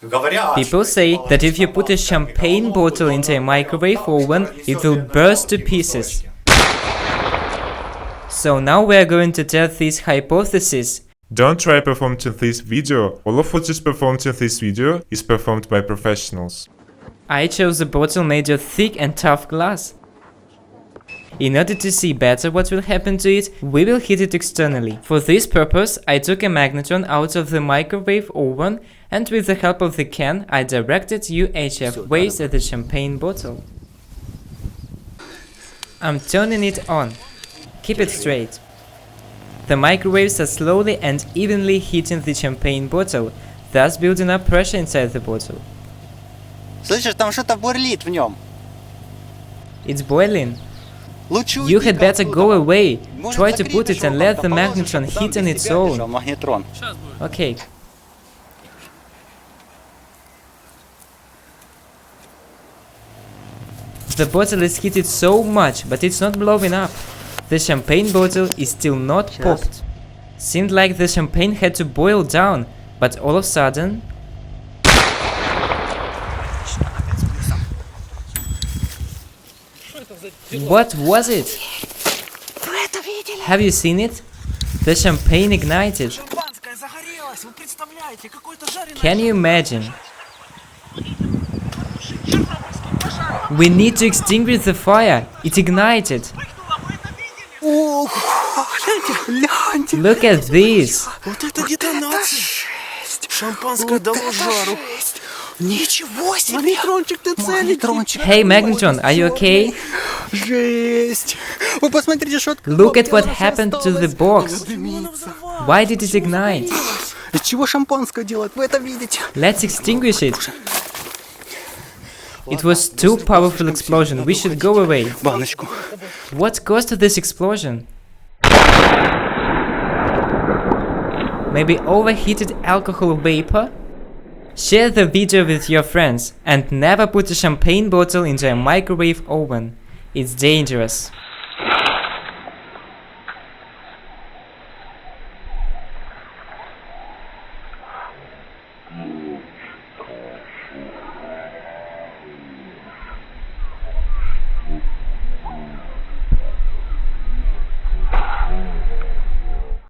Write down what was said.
People say that if you put a champagne bottle into a microwave oven, it will burst to pieces. So now we are going to test this hypothesis. Don't try performing this video. All of what is performed in this video is performed by professionals. I chose a bottle made of thick and tough glass. In order to see better what will happen to it, we will heat it externally. For this purpose, I took a magnetron out of the microwave oven and with the help of the can, I directed UHF waves at the champagne bottle. I'm turning it on. Keep it straight. The microwaves are slowly and evenly heating the champagne bottle, thus building up pressure inside the bottle. Слышишь, там что-то бурлит в нем. It's boiling. You had better go away. Try to put it and let the magnetron heat on its own. Okay. The bottle is heated so much, but it's not blowing up. The champagne bottle is still not popped. Seemed like the champagne had to boil down, but all of a sudden... What was it? Have you seen it? The champagne ignited. Can you imagine? We need to extinguish the fire. It ignited. Look at this. Ничего себе! Маgnetronчик, Hey Magnetron, are you okay? Жесть! Вы посмотрите, что Look at what happened to the box. Why did it ignite? Из чего шампанское делают? Вы это видите? Let's extinguish it. It was too powerful explosion. We should go away. Баночку. What caused this explosion? Maybe overheated alcohol vapor? Share the video with your friends and never put a champagne bottle into a microwave oven. It's dangerous.